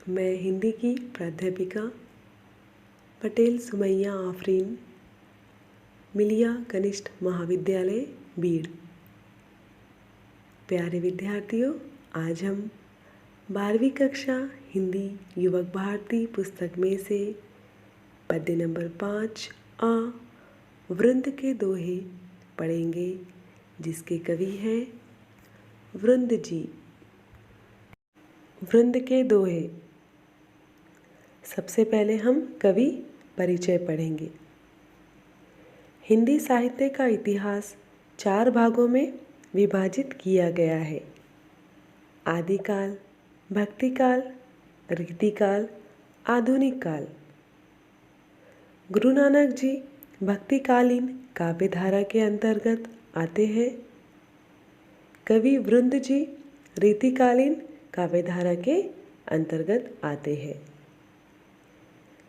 मैं हिंदी की प्राध्यापिका पटेल सुमैया आफरीन, मिलिया कनिष्ठ महाविद्यालय बीड़। प्यारे विद्यार्थियों, आज हम 12वीं कक्षा हिंदी युवक भारती पुस्तक में से पद्य नंबर 5 आ वृंद के दोहे पढ़ेंगे, जिसके कवि हैं वृंद जी। वृंद के दोहे। सबसे पहले हम कवि परिचय पढ़ेंगे। हिंदी साहित्य का इतिहास 4 भागों में विभाजित किया गया है। आदिकाल, भक्तिकाल, रीतिकाल, आधुनिक काल। गुरु नानक जी भक्तिकालीन काव्यधारा के अंतर्गत आते हैं। कवि वृंद जी रीतिकालीन काव्यधारा के अंतर्गत आते हैं।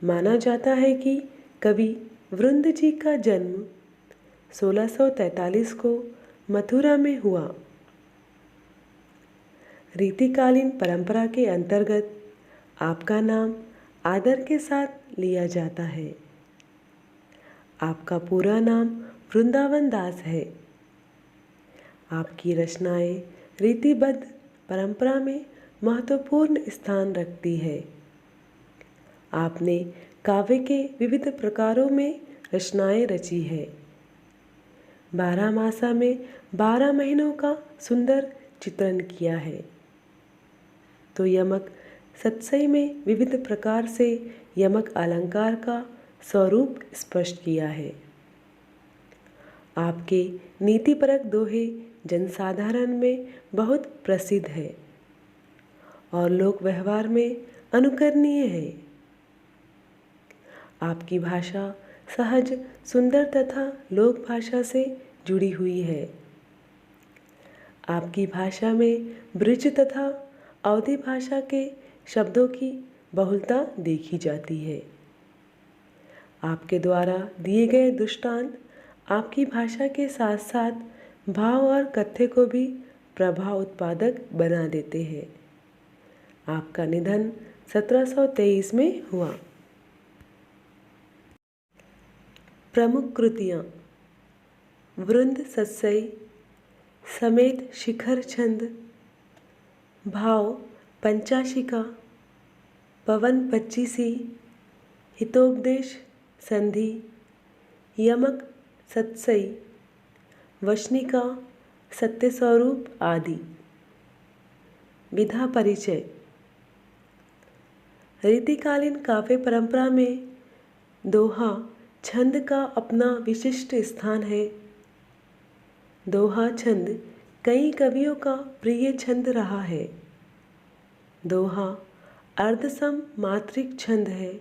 माना जाता है कि कवि वृंद जी का जन्म 1643 को मथुरा में हुआ। रीतिकालीन परंपरा के अंतर्गत आपका नाम आदर के साथ लिया जाता है। आपका पूरा नाम वृंदावन दास है। आपकी रचनाएं रीतिबद्ध परंपरा में महत्वपूर्ण स्थान रखती है। आपने काव्य के विविध प्रकारों में रचनाएं रची है। 12 मासा में 12 महीनों का सुंदर चित्रण किया है। तो यमक सतसई में विविध प्रकार से यमक अलंकार का स्वरूप स्पष्ट किया है। आपके नीतिपरक दोहे जनसाधारण में बहुत प्रसिद्ध है और लोक व्यवहार में अनुकरणीय है। आपकी भाषा सहज, सुंदर तथा लोक भाषा से जुड़ी हुई है। आपकी भाषा में ब्रज तथा अवधी भाषा के शब्दों की बहुलता देखी जाती है। आपके द्वारा दिए गए दृष्टांत आपकी भाषा के साथ साथ भाव और कथ्य को भी प्रभाव उत्पादक बना देते हैं। आपका निधन 1723 में हुआ। प्रमुख कृतियाँ: वृंद सतसई समेत शिखर छंद, भाव पंचाशिका, पवन पच्चीसी, हितोपदेश संधि, यमक सतसई, वचनिका, सत्य स्वरूप आदि। विधा परिचय। रीतिकालीन काव्य परंपरा में दोहा छंद का अपना विशिष्ट स्थान है। दोहा छंद कई कवियों का प्रिय छंद रहा है। दोहा अर्धसम मात्रिक छंद है।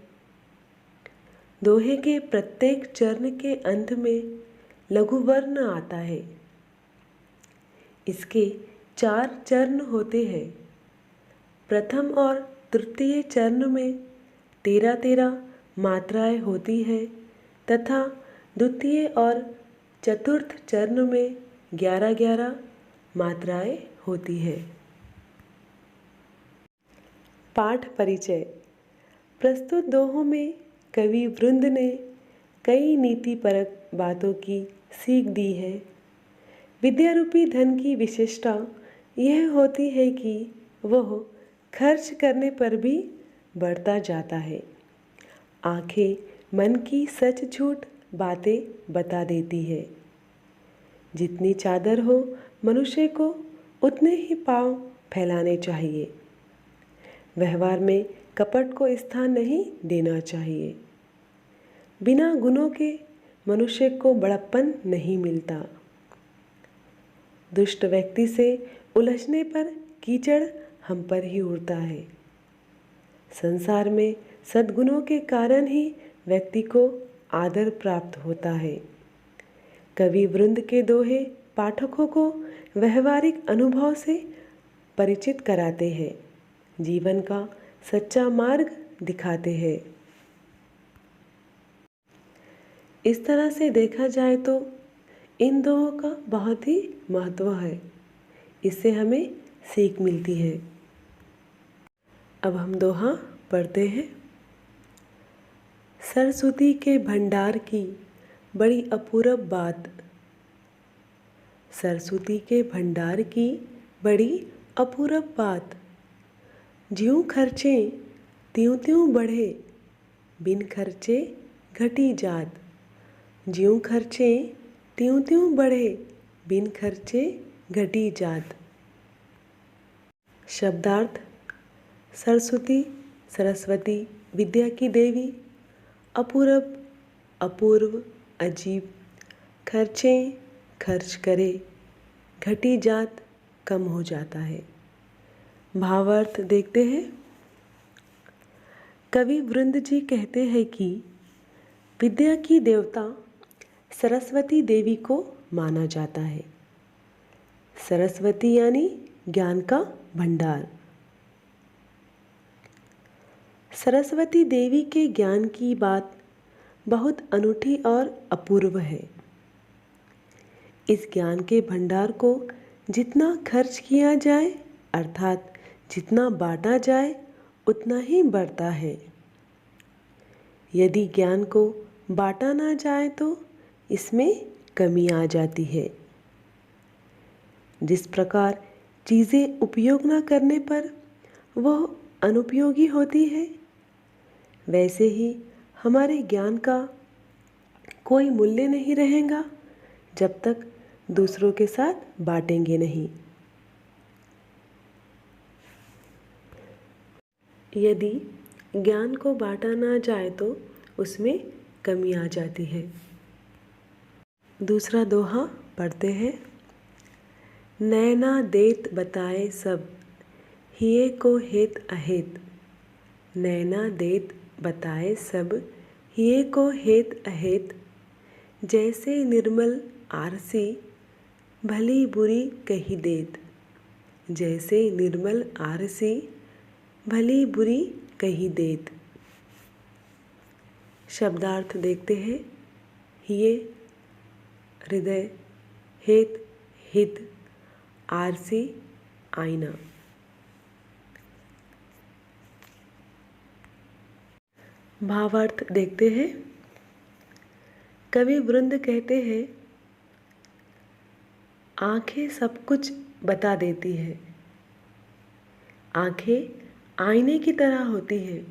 दोहे के प्रत्येक चरण के अंत में लघु वर्ण आता है। इसके 4 चरण होते हैं। प्रथम और तृतीय चरण में 13-13 मात्राएं होती हैं तथा द्वितीय और चतुर्थ चरण में 11-11 मात्राएं होती हैं। पाठ परिचय। प्रस्तुत दोहों में कवि वृंद ने कई नीतिपरक बातों की सीख दी है। विद्या रूपी धन की विशेषता यह होती है कि वह खर्च करने पर भी बढ़ता जाता है। आंखें मन की सच झूठ बातें बता देती है। जितनी चादर हो मनुष्य को उतने ही पाँव फैलाने चाहिए। व्यवहार में कपट को स्थान नहीं देना चाहिए। बिना गुणों के मनुष्य को बड़प्पन नहीं मिलता। दुष्ट व्यक्ति से उलझने पर कीचड़ हम पर ही उड़ता है। संसार में सद्गुणों के कारण ही व्यक्ति को आदर प्राप्त होता है। कवि वृंद के दोहे पाठकों को व्यवहारिक अनुभव से परिचित कराते हैं, जीवन का सच्चा मार्ग दिखाते हैं। इस तरह से देखा जाए तो इन दोहों का बहुत ही महत्व है। इससे हमें सीख मिलती है। अब हम दोहा पढ़ते हैं। सरस्वती के भंडार की बड़ी अपूरब बात, सरस्वती के भंडार की बड़ी अपूरब बात। ज्यों खर्चे त्यों त्यों बढ़े, बिन खर्चे घटी जात। ज्यों खर्चे त्यों त्यों बढ़े, बिन खर्चे घटी जात। शब्दार्थ: सरस्वती, सरस्वती विद्या की देवी। अपूरब, अपूर्व, अजीब। खर्चें, खर्च करे। घटी जात, कम हो जाता है। भावार्थ देखते हैं। कवि वृंद जी कहते हैं कि विद्या की देवता सरस्वती देवी को माना जाता है। सरस्वती यानी ज्ञान का भंडार। सरस्वती देवी के ज्ञान की बात बहुत अनूठी और अपूर्व है। इस ज्ञान के भंडार को जितना खर्च किया जाए अर्थात जितना बांटा जाए उतना ही बढ़ता है। यदि ज्ञान को बांटा ना जाए तो इसमें कमी आ जाती है। जिस प्रकार चीज़ें उपयोग न करने पर वह अनुपयोगी होती है, वैसे ही हमारे ज्ञान का कोई मूल्य नहीं रहेगा जब तक दूसरों के साथ बांटेंगे नहीं। यदि ज्ञान को बांटा ना जाए तो उसमें कमी आ जाती है। दूसरा दोहा पढ़ते हैं। नैना देत बताए सब, हिये को हेत अहेत। नैना देत बताए सब, हिये को हेत अहेत। जैसे निर्मल आरसी, भली बुरी कही देत। जैसे निर्मल आरसी, भली बुरी कही देत। शब्दार्थ देखते हैं। हिये हृदय, हेत हित, आरसी आईना। भावार्थ देखते हैं। कवि वृंद कहते हैं, आंखें सब कुछ बता देती है। आंखें आईने की तरह होती है।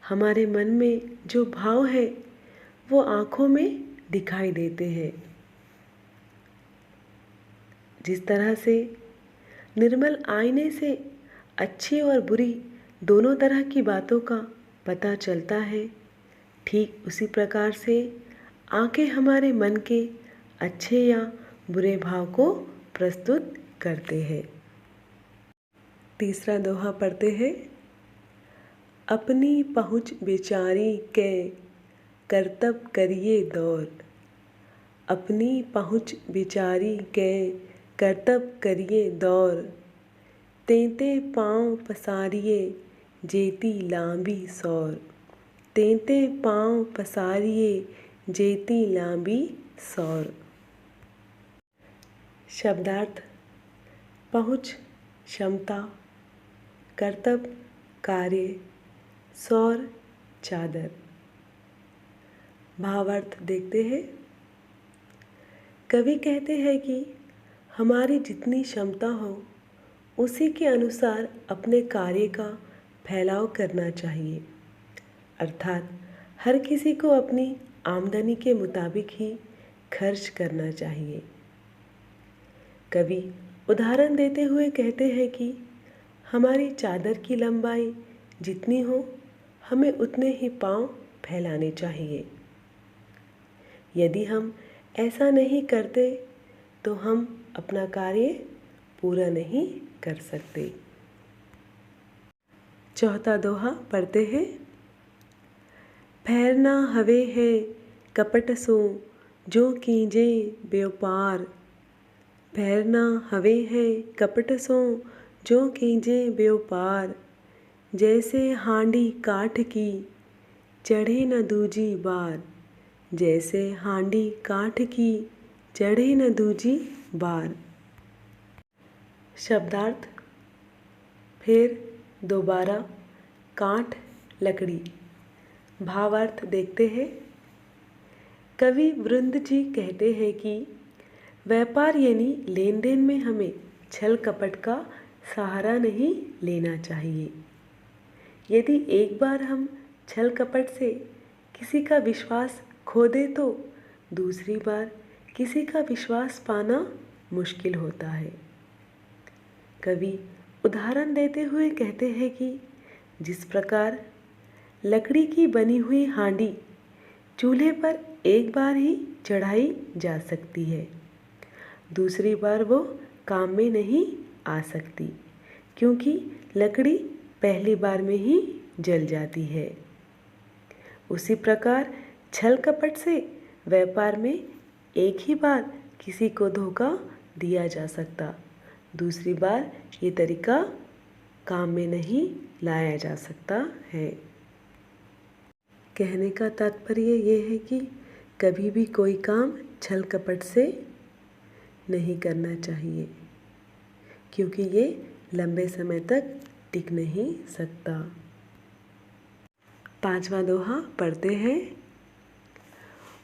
हमारे मन में जो भाव है वो आँखों में दिखाई देते हैं। जिस तरह से निर्मल आईने से अच्छी और बुरी दोनों तरह की बातों का पता चलता है, ठीक उसी प्रकार से आँखें हमारे मन के अच्छे या बुरे भाव को प्रस्तुत करते हैं। तीसरा दोहा पढ़ते हैं। अपनी पहुँच बेचारी के करतब करिए दौर। अपनी पहुँच बेचारी के करतब करिए दौर। तेंते पाँव पसारिए जेती लांबी सौर। तेंते पाँव पसारिए जेती लांबी सौर। शब्दार्थ: पहुँच क्षमता, कर्तव्य कार्य, सौर चादर। भावार्थ देखते हैं। कवि कहते हैं कि हमारी जितनी क्षमता हो उसी के अनुसार अपने कार्य का फैलाव करना चाहिए, अर्थात हर किसी को अपनी आमदनी के मुताबिक ही खर्च करना चाहिए। कवि उदाहरण देते हुए कहते हैं कि हमारी चादर की लंबाई जितनी हो हमें उतने ही पाँव फैलाने चाहिए। यदि हम ऐसा नहीं करते तो हम अपना कार्य पूरा नहीं कर सकते। चौथा दोहा पढ़ते हैं। फेरना हवे है कपट सो जो कीजे व्यापार। फेरना हवे है कपट सो जो कीजे व्यापार। जैसे हांडी काठ की चढ़े न दूजी बार। जैसे हांडी काठ की चढ़े न दूजी बार। शब्दार्थ: फिर दोबारा काठ लकड़ी। भावार्थ देखते हैं। कवि वृंद जी कहते हैं कि व्यापार यानी लेन देन में हमें छल कपट का सहारा नहीं लेना चाहिए। यदि एक बार हम छल कपट से किसी का विश्वास खो दें तो दूसरी बार किसी का विश्वास पाना मुश्किल होता है। कवि उदाहरण देते हुए कहते हैं कि जिस प्रकार लकड़ी की बनी हुई हांडी चूल्हे पर एक बार ही चढ़ाई जा सकती है, दूसरी बार वो काम में नहीं आ सकती क्योंकि लकड़ी पहली बार में ही जल जाती है। उसी प्रकार छल कपट से व्यापार में एक ही बार किसी को धोखा दिया जा सकता, दूसरी बार ये तरीका काम में नहीं लाया जा सकता है। कहने का तात्पर्य ये है कि कभी भी कोई काम छल कपट से नहीं करना चाहिए क्योंकि ये लंबे समय तक टिक नहीं सकता। 5वां दोहा पढ़ते हैं।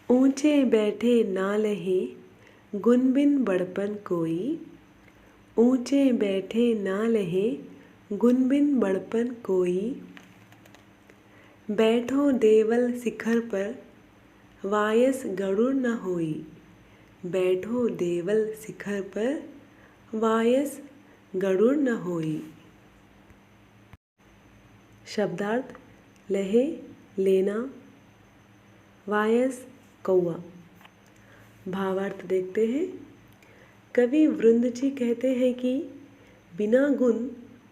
ऊंचे बैठे ना लहे गुण बिन बड़पन कोई, ऊंचे बैठे ना लहे गुण बिन बड़पन कोई, बैठो देवल शिखर पर वायस गरुड़ न होई, बैठो देवल शिखर पर वायस गरुड़ न होई। शब्दार्थ लहे लेना, वायस कौआ। भावार्थ देखते हैं। कवि वृंद जी कहते हैं कि बिना गुण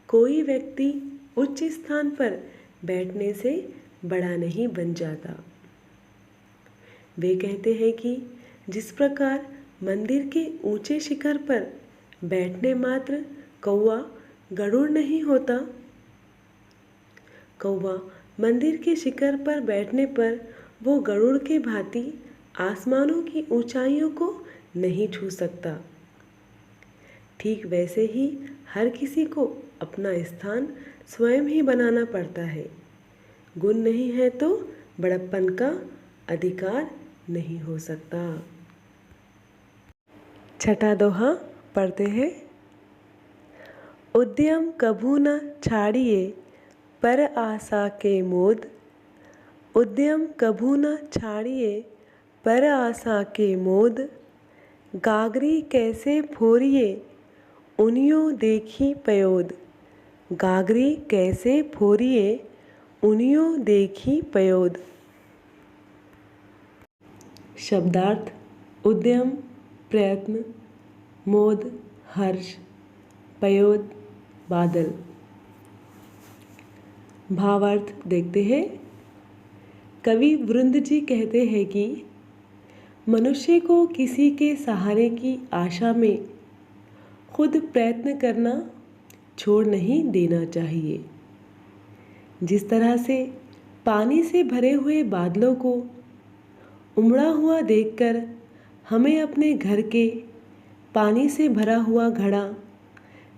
कोई व्यक्ति उच्च स्थान पर बैठने से बड़ा नहीं बन जाता। वे कहते हैं कि जिस प्रकार मंदिर के ऊंचे शिखर पर बैठने मात्र कौआ गरुड़ नहीं होता, कौआ मंदिर के शिखर पर बैठने पर वो गरुड़ के भांति आसमानों की ऊंचाइयों को नहीं छू सकता। ठीक वैसे ही हर किसी को अपना स्थान स्वयं ही बनाना पड़ता है। गुण नहीं है तो बड़प्पन का अधिकार नहीं हो सकता। 6ठा दोहा पढ़ते हैं। उद्यम कभू न छाड़िए पर आशा के मोद, उद्यम कभू न छाड़िए पर आशा के मोद, गागरी कैसे फोरिए उनियों देखी पयोद, गागरी कैसे फोरिए उनियों देखी पयोद। शब्दार्थ उद्यम प्रयत्न, मोद हर्ष, पयोद बादल। भावार्थ देखते हैं। कवि वृंद जी कहते हैं कि मनुष्य को किसी के सहारे की आशा में खुद प्रयत्न करना छोड़ नहीं देना चाहिए। जिस तरह से पानी से भरे हुए बादलों को उमड़ा हुआ देखकर हमें अपने घर के पानी से भरा हुआ घड़ा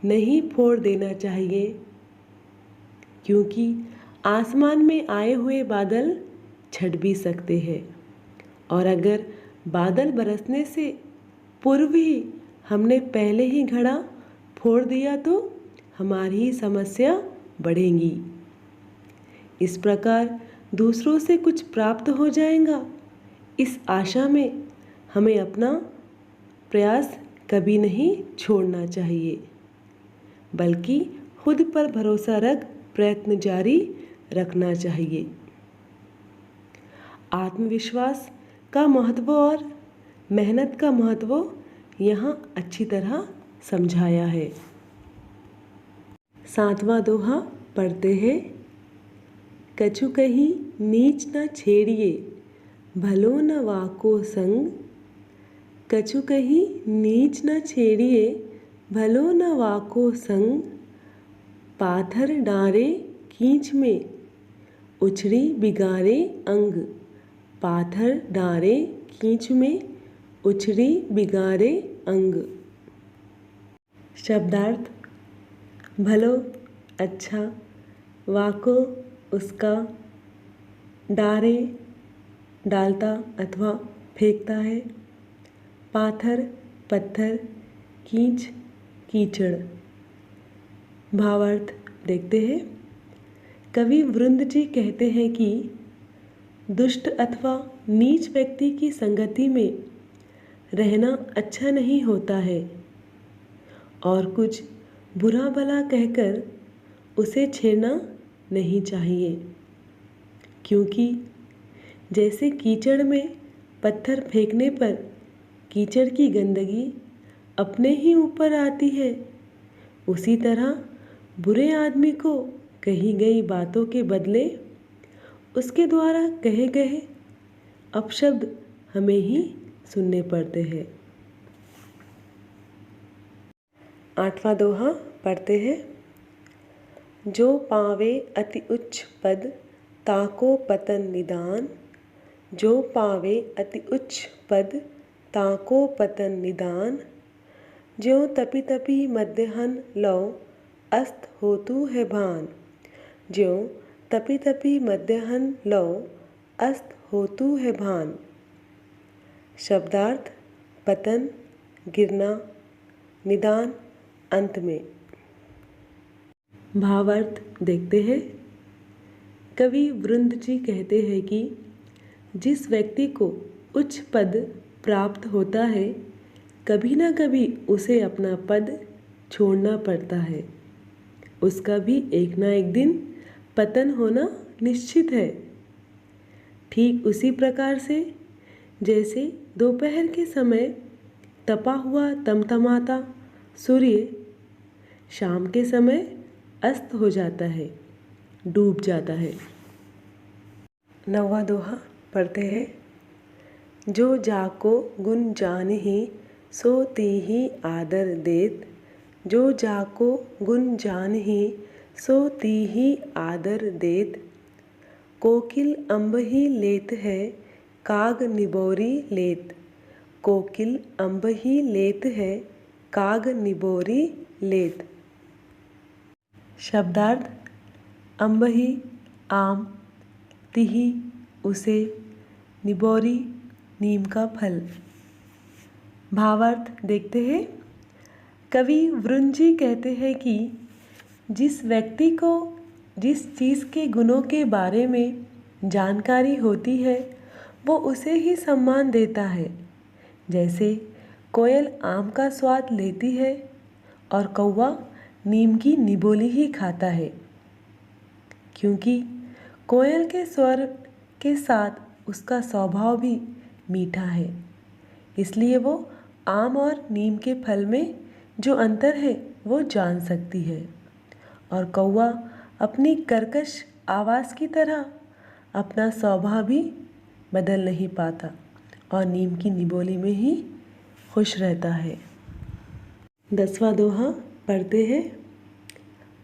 नहीं फोड़ देना चाहिए क्योंकि आसमान में आए हुए बादल छट भी सकते हैं और अगर बादल बरसने से पूर्व ही हमने पहले ही घड़ा फोड़ दिया तो हमारी ही समस्या बढ़ेगी। इस प्रकार दूसरों से कुछ प्राप्त हो जाएगा, इस आशा में हमें अपना प्रयास कभी नहीं छोड़ना चाहिए बल्कि खुद पर भरोसा रख प्रयत्न जारी रखना चाहिए। आत्मविश्वास का महत्व और मेहनत का महत्व यहाँ अच्छी तरह समझाया है। 7वां दोहा पढ़ते हैं। कछु कहीं नीच न छेड़िए भलो न वाको संग, कछु कहीं नीच न छेड़िए भलो न वाको संग, पाथर डारे खींच में उछड़ी बिगाड़े अंग, पाथर डारे खींच में उछड़ी बिगाड़े अंग। शब्दार्थ भलो अच्छा, वाको उसका, डारे डालता अथवा फेंकता है, पाथर पत्थर, कीच कीचड़। भावार्थ देखते हैं। कवि वृंद जी कहते हैं कि दुष्ट अथवा नीच व्यक्ति की संगति में रहना अच्छा नहीं होता है और कुछ बुरा भला कहकर उसे छेड़ना नहीं चाहिए, क्योंकि जैसे कीचड़ में पत्थर फेंकने पर कीचड़ की गंदगी अपने ही ऊपर आती है, उसी तरह बुरे आदमी को कही गई बातों के बदले उसके द्वारा कहे गए अपशब्द हमें ही सुनने पड़ते हैं। 8वां दोहा पढ़ते हैं। जो पावे अति उच्च पद ताको पतन निदान, जो पावे अति उच्च पद ताको पतन निदान, ज्यों तपि तपि मध्याह्न लौ अस्त होतु है भान, ज्यों तपि तपि मध्याह्न लौ अस्त होतु है भान। शब्दार्थ पतन, गिरना, निदान, अंत में। भावार्थ देखते हैं। कवि वृंद जी कहते हैं कि जिस व्यक्ति को उच्च पद प्राप्त होता है, कभी ना कभी उसे अपना पद छोड़ना पड़ता है। उसका भी एक ना एक दिन पतन होना निश्चित है। ठीक उसी प्रकार से जैसे दोपहर के समय तपा हुआ तमतमाता सूर्य शाम के समय अस्त हो जाता है, डूब जाता है। 9वां दोहा पढ़ते हैं। जो जाको गुण जानहि सो तीहि आदर देत, जो जाको गुण जानहि सो तीहि आदर देत, कोकिल अम्बहि लेत है काग निबोरी लेत, कोकिल अम्बहि लेत है काग निबोरी लेत। शब्दार्थ अम्बहि आम, तिहि उसे, निबोरी नीम का फल। भावार्थ देखते हैं। कवि वृंद जी कहते हैं कि जिस व्यक्ति को जिस चीज़ के गुणों के बारे में जानकारी होती है वो उसे ही सम्मान देता है। जैसे कोयल आम का स्वाद लेती है और कौवा नीम की निबोली ही खाता है, क्योंकि कोयल के स्वर के साथ उसका स्वभाव भी मीठा है, इसलिए वो आम और नीम के फल में जो अंतर है वो जान सकती है। और कौवा अपनी कर्कश आवाज़ की तरह अपना स्वभाव भी बदल नहीं पाता और नीम की निबोली में ही खुश रहता है। 10वां दोहा पढ़ते हैं।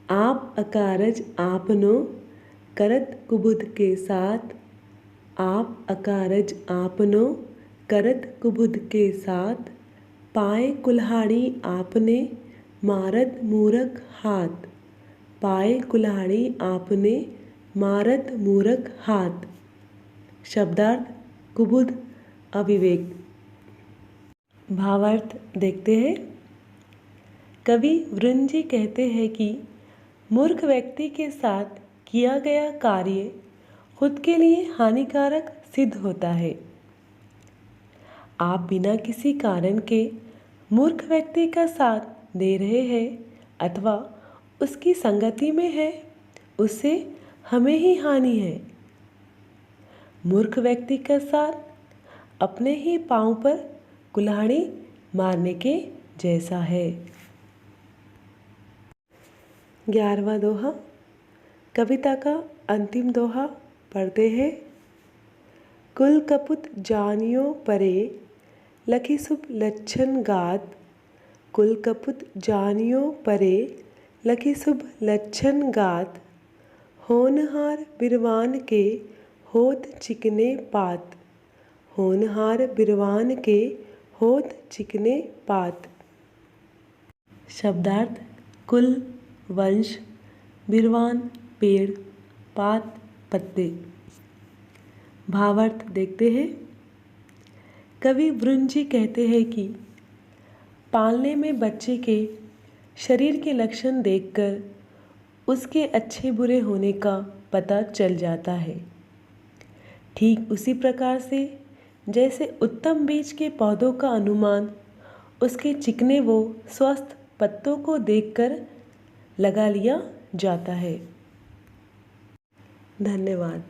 आप अकारज आपनो करत कुबुद के साथ, आप अकारज आपनो करत कुबुद के साथ, पाए कुल्हाड़ी आपने मारत मूरख हाथ, पाए कुल्हाड़ी आपने मारत मूरख हाथ। शब्दार्थ कुबुद अविवेक। भावार्थ देखते हैं। कवि वृंद जी कहते हैं कि मूर्ख व्यक्ति के साथ किया गया कार्य खुद के लिए हानिकारक सिद्ध होता है। आप बिना किसी कारण के मूर्ख व्यक्ति का साथ दे रहे हैं अथवा उसकी संगति में है, उससे हमें ही हानि है। मूर्ख व्यक्ति का साथ अपने ही पांव पर कुल्हाड़ी मारने के जैसा है। 11वां दोहा कविता का अंतिम दोहा पढ़ते हैं। कुल कपुत जानियो परे लखि शुभ लक्षण गात, कुल कपुत जानियो परे लखि शुभ लक्षण गात, होनहार बिरवान के होत चिकने पात, होनहार बिरवान के होत चिकने पात। शब्दार्थ कुल, वंश, बिरवान, पेड़, पात, पत्ते। भावार्थ देखते हैं। कवि वरुण जी कहते हैं कि पालने में बच्चे के शरीर के लक्षण देखकर उसके अच्छे बुरे होने का पता चल जाता है। ठीक उसी प्रकार से जैसे उत्तम बीज के पौधों का अनुमान उसके चिकने व स्वस्थ पत्तों को देखकर लगा लिया जाता है। धन्यवाद।